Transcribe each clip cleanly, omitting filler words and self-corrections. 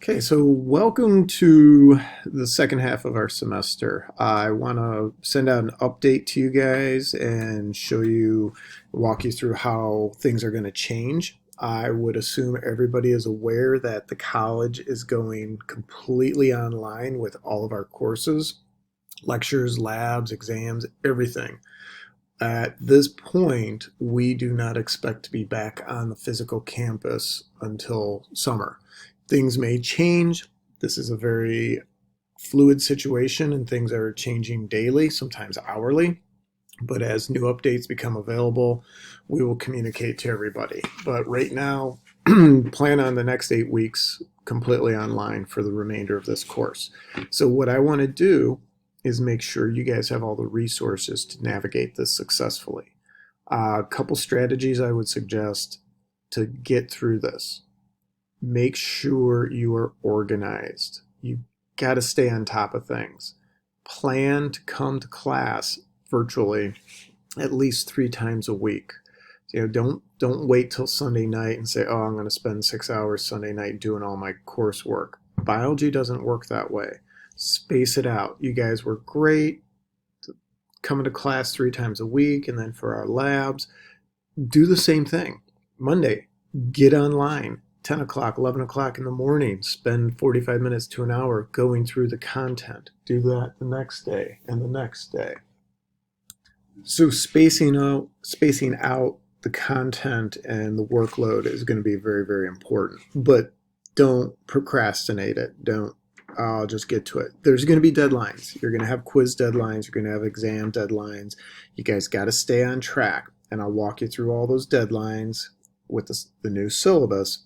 Okay, so welcome to the second half of our semester. I want to send out an update to you guys and walk you through how things are going to change. I would assume everybody is aware that the college is going completely online with all of our courses, lectures, labs, exams, everything. At this point, we do not expect to be back on the physical campus until summer. Things may change. This is a very fluid situation and things are changing daily, sometimes hourly. But as new updates become available, we will communicate to everybody. But right now, plan on the next 8 weeks completely online for the remainder of this course. So what I want to do is make sure you guys have all the resources to navigate this successfully. A couple strategies I would suggest to get through this. Make sure you are organized. You got to stay on top of things. Plan to come to class virtually at least 3 times a week. Don't wait till Sunday night and say, "Oh, I'm going to spend 6 hours Sunday night doing all my coursework." Biology doesn't work that way. Space it out. You guys were great coming to class 3 times a week, and then for our labs, do the same thing. Monday, get online. 10 o'clock, 11 o'clock in the morning, spend 45 minutes to an hour going through the content. Do that the next day and the next day. So spacing out the content and the workload is going to be very, very important. But don't procrastinate it. I'll just get to it. There's going to be deadlines. You're going to have quiz deadlines. You're going to have exam deadlines. You guys got to stay on track. And I'll walk you through all those deadlines with the new syllabus.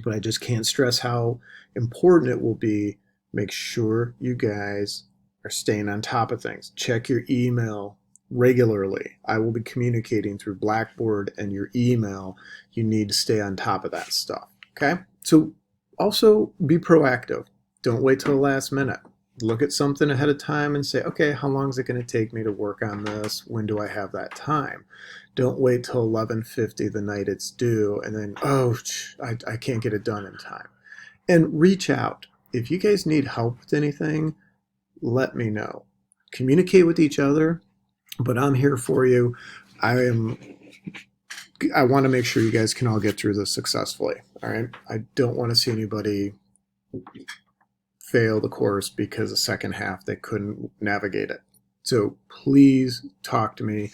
But I just can't stress how important it will be. Make sure you guys are staying on top of things. Check your email regularly. I will be communicating through Blackboard and your email. You need to stay on top of that stuff. Okay? So also be proactive. Don't wait till the last minute. Look at something ahead of time and say, okay, how long is it going to take me to work on this? When do I have that time? Don't wait till 11:50 the night it's due and then, I can't get it done in time. And reach out. If you guys need help with anything, let me know. Communicate with each other, but I'm here for you. I want to make sure you guys can all get through this successfully. All right. I don't want to see anybody fail the course because the second half they couldn't navigate it. So please talk to me,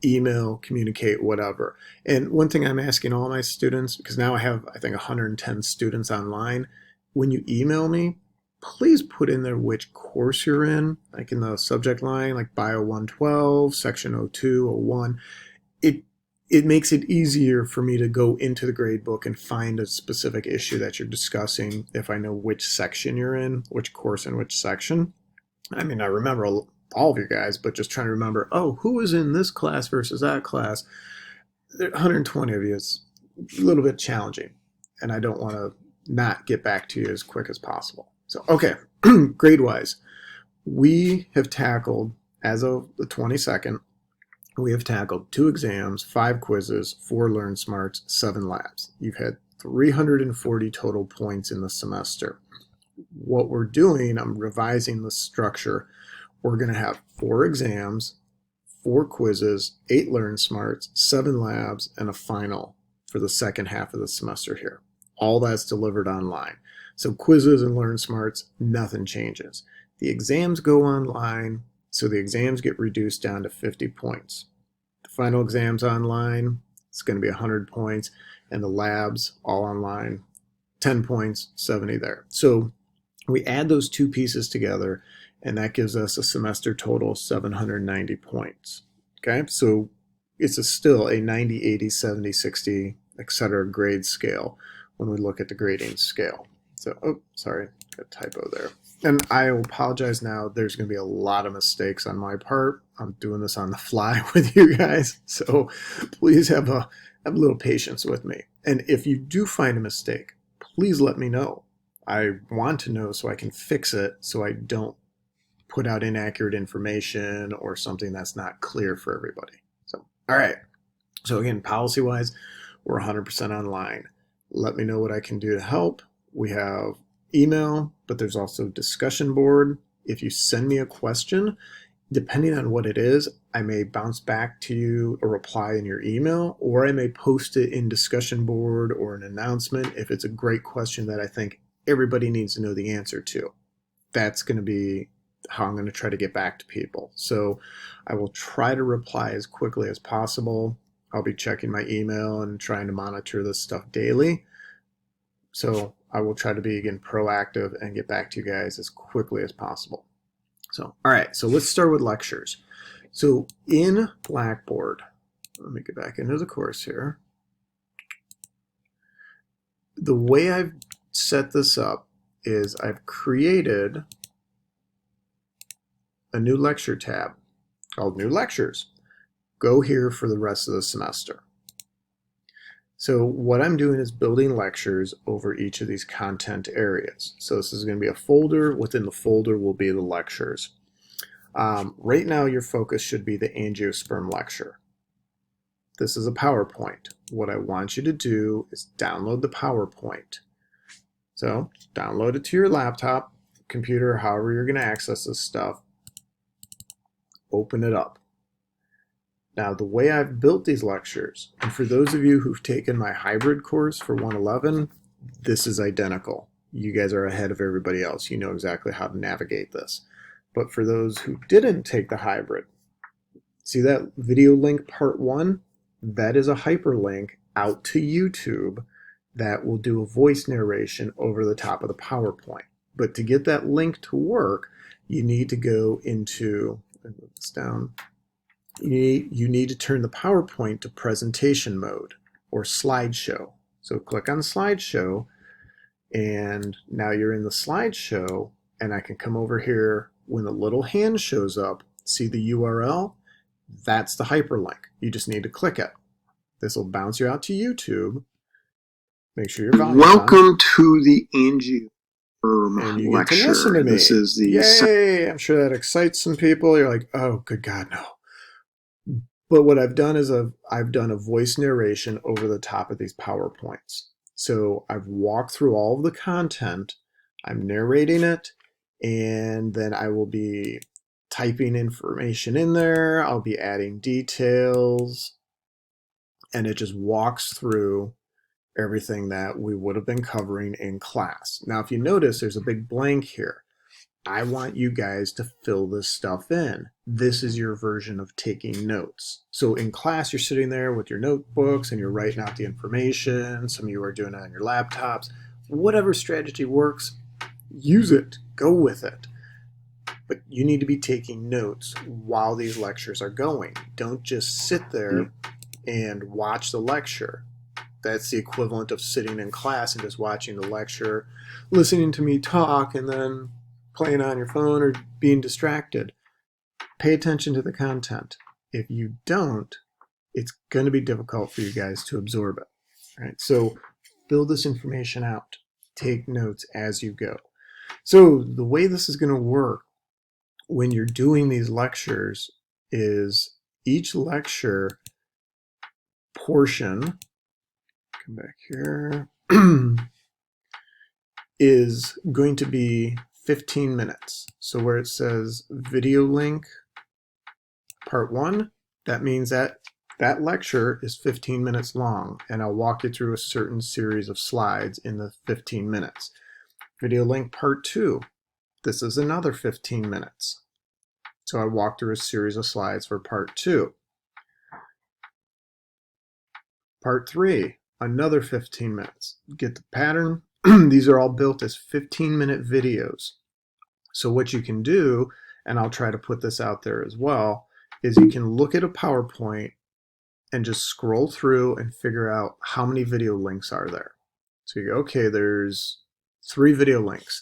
email, communicate, whatever. And one thing I'm asking all my students, because now I have, I think, 110 students online, when you email me, please put in there which course you're in, like in the subject line, like Bio 112, Section 02, 01. It makes it easier for me to go into the grade book and find a specific issue that you're discussing if I know which section you're in, which course in which section. I mean, I remember all of you guys, but just trying to remember, who was in this class versus that class? 120 of you is a little bit challenging, and I don't want to not get back to you as quick as possible. So, okay, grade-wise, we have tackled, as of the 22nd, we have tackled 2 exams, 5 quizzes, 4 Learn Smarts, 7 labs. You've had 340 total points in the semester. What we're doing, I'm revising the structure. We're going to have 4 exams, 4 quizzes, 8 Learn Smarts, 7 labs, and a final for the second half of the semester here. All that's delivered online. So quizzes and Learn Smarts, nothing changes. The exams go online. So the exams get reduced down to 50 points. The final exams online, it's going to be 100 points. And the labs, all online, 10 points, 70 there. So we add those 2 pieces together, and that gives us a semester total of 790 points. Okay, so it's still a 90, 80, 70, 60, etc. grade scale when we look at the grading scale. So, sorry, got a typo there. And I will apologize now. There's going to be a lot of mistakes on my part. I'm doing this on the fly with you guys. So please have a little patience with me. And if you do find a mistake, please let me know. I want to know so I can fix it so I don't put out inaccurate information or something that's not clear for everybody. So, all right. So again, policy-wise, we're 100% online. Let me know what I can do to help. We have email, but there's also discussion board. If you send me a question, depending on what it is, I may bounce back to you or reply in your email, or I may post it in discussion board or an announcement if it's a great question that I think everybody needs to know the answer to. That's going to be how I'm going to try to get back to people. So I will try to reply as quickly as possible. I'll be checking my email and trying to monitor this stuff daily. So I will try to be, again, proactive and get back to you guys as quickly as possible. So, all right, so let's start with lectures. So in Blackboard, let me get back into the course here. The way I've set this up is I've created a new lecture tab called New Lectures. Go here for the rest of the semester. So what I'm doing is building lectures over each of these content areas. So this is going to be a folder. Within the folder will be the lectures. Right now your focus should be the angiosperm lecture. This is a PowerPoint. What I want you to do is download the PowerPoint. So download it to your laptop, computer, however you're going to access this stuff. Open it up. Now, the way I've built these lectures, and for those of you who've taken my hybrid course for 111, this is identical. You guys are ahead of everybody else. You know exactly how to navigate this. But for those who didn't take the hybrid, see that video link part 1? That is a hyperlink out to YouTube that will do a voice narration over the top of the PowerPoint. But to get that link to work, you need to go into, move this down, you need to turn the PowerPoint to presentation mode or slideshow. So click on slideshow, and now you're in the slideshow, and I can come over here when the little hand shows up, see the URL? That's the hyperlink. You just need to click it. This will bounce you out to YouTube. Make sure your volume's on. Welcome to the angiosperm And you lecture. get to listen to me. This is the Yay! I'm sure that excites some people. You're like, oh, good God, no. But what I've done is I've done a voice narration over the top of these PowerPoints. So I've walked through all of the content, I'm narrating it, and then I will be typing information in there, I'll be adding details, and it just walks through everything that we would have been covering in class. Now, if you notice, there's a big blank here. I want you guys to fill this stuff in. This is your version of taking notes. So in class, you're sitting there with your notebooks and you're writing out the information. Some of you are doing it on your laptops. Whatever strategy works, use it. Go with it. But you need to be taking notes while these lectures are going. Don't just sit there and watch the lecture. That's the equivalent of sitting in class and just watching the lecture, listening to me talk, and then playing on your phone or being distracted. Pay attention to the content. If you don't, it's going to be difficult for you guys to absorb it. All right? So fill this information out. Take notes as you go. So the way this is going to work when you're doing these lectures is each lecture portion, come back here, is going to be 15 minutes. So where it says video link part 1, that means that that lecture is 15 minutes long, and I'll walk you through a certain series of slides in the 15 minutes. Video link part 2, this is another 15 minutes. So I walk through a series of slides for part 2. Part 3, another 15 minutes. Get the pattern? These are all built as 15-minute videos. So what you can do, and I'll try to put this out there as well, is you can look at a PowerPoint and just scroll through and figure out how many video links are there. So you go, okay, there's 3 video links.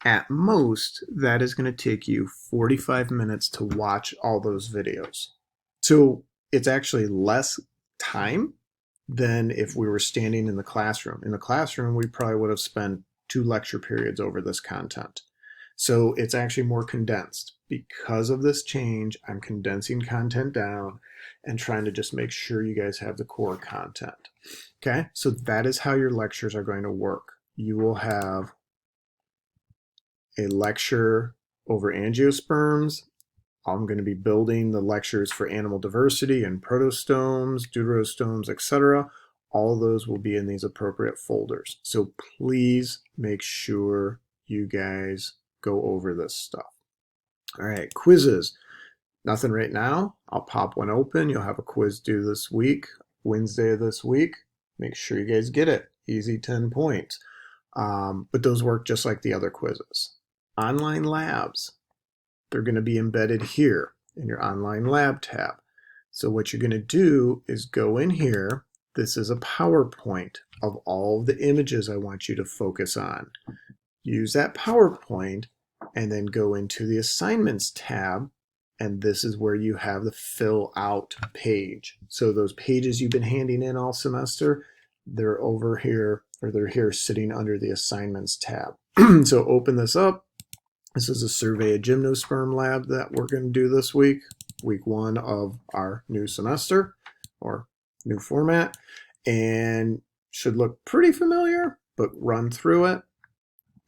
At most, that is going to take you 45 minutes to watch all those videos. So it's actually less time than if we were standing in the classroom. In the classroom, we probably would have spent 2 lecture periods over this content. So it's actually more condensed. Because of this change, I'm condensing content down and trying to just make sure you guys have the core content. Okay, so that is how your lectures are going to work. You will have a lecture over angiosperms. I'm going to be building the lectures for animal diversity and protostomes, deuterostomes, etc. All of those will be in these appropriate folders. So please make sure you guys go over this stuff. All right, quizzes. Nothing right now. I'll pop one open. You'll have a quiz due this week, Wednesday of this week. Make sure you guys get it. Easy 10 points. But those work just like the other quizzes. Online labs. They're going to be embedded here in your online lab tab. So what you're going to do is go in here. This is a PowerPoint of all of the images I want you to focus on. Use that PowerPoint and then go into the assignments tab, and this is where you have the fill out page. So those pages you've been handing in all semester, they're over here, or they're here sitting under the assignments tab. So open this up. This is a survey of gymnosperm lab that we're going to do this week 1 of our new semester or new format, and should look pretty familiar, but run through it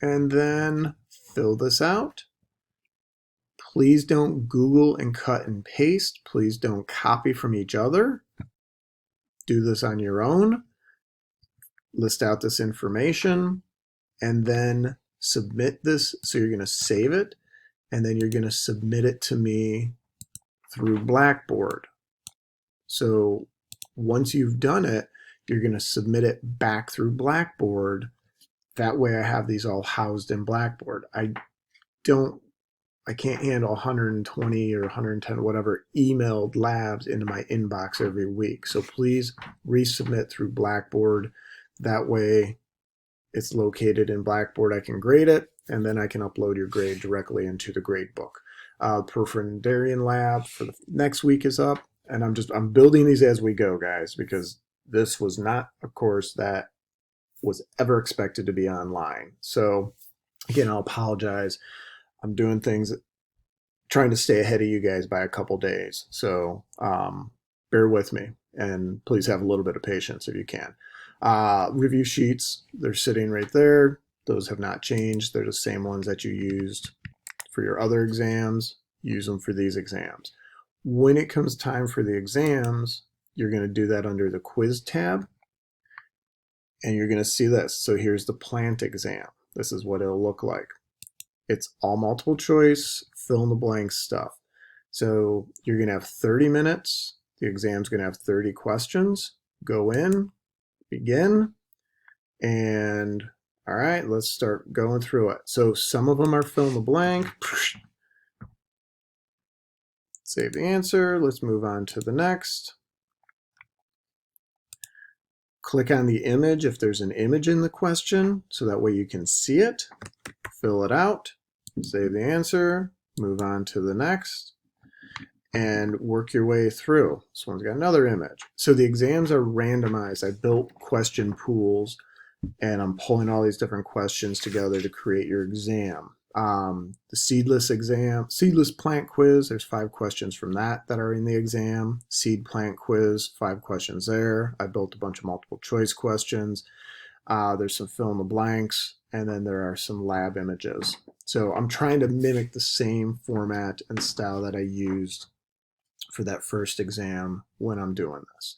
and then fill this out. Please don't Google and cut and paste. Please don't copy from each other. Do this on your own. List out this information and then submit this. So you're going to save it and then you're going to submit it to me through Blackboard. So once you've done it, you're going to submit it back through Blackboard. That way I have these all housed in Blackboard. I can't handle 120 or 110, whatever, emailed labs into my inbox every week. So please resubmit through Blackboard. That way it's located in Blackboard. I can grade it, and then I can upload your grade directly into the grade book. Perforandarian lab for the next week is up, and I'm building these as we go, guys, because this was not a course that was ever expected to be online. So again, I'll apologize. I'm doing things, trying to stay ahead of you guys by a couple days. So bear with me, and please have a little bit of patience if you can. Review sheets, they're sitting right there. Those have not changed. They're the same ones that you used for your other exams. Use them for these exams. When it comes time for the exams, you're going to do that under the quiz tab, and you're going to see this. So here's the plant exam. This is what it'll look like. It's all multiple choice, fill in the blank stuff. So you're going to have 30 minutes. The exam's going to have 30 questions. Go in, begin, and all right, let's start going through it. So some of them are fill in the blank. Save the answer. Let's move on to the next. Click on the image if there's an image in the question, so that way you can see it. Fill it out. Save the answer. Move on to the next. And work your way through. This one's got another image. So the exams are randomized. I built question pools, and I'm pulling all these different questions together to create your exam. The seedless plant quiz, there's 5 questions from that are in the exam. Seed plant quiz, 5 questions there. I built a bunch of multiple choice questions. There's some fill in the blanks, and then there are some lab images. So I'm trying to mimic the same format and style that I used for that first exam when I'm doing this.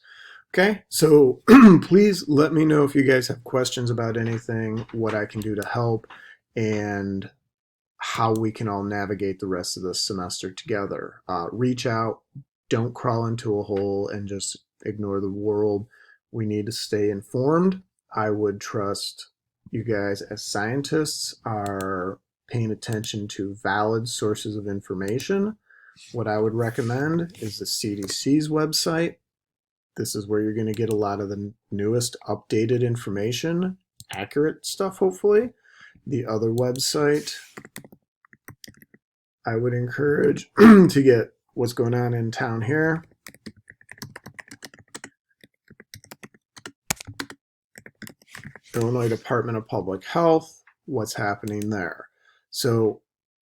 Okay, so please let me know if you guys have questions about anything, what I can do to help, and how we can all navigate the rest of this semester together. Reach out, don't crawl into a hole and just ignore the world. We need to stay informed. I would trust you guys as scientists are paying attention to valid sources of information. What I would recommend is the CDC's website. This is where you're going to get a lot of the newest updated information, accurate stuff, hopefully. The other website I would encourage to get what's going on in town here. Illinois Department of Public Health, what's happening there. So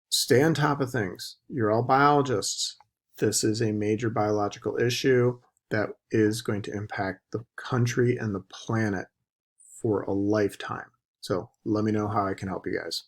stay on top of things. You're all biologists. This is a major biological issue that is going to impact the country and the planet for a lifetime. So let me know how I can help you guys.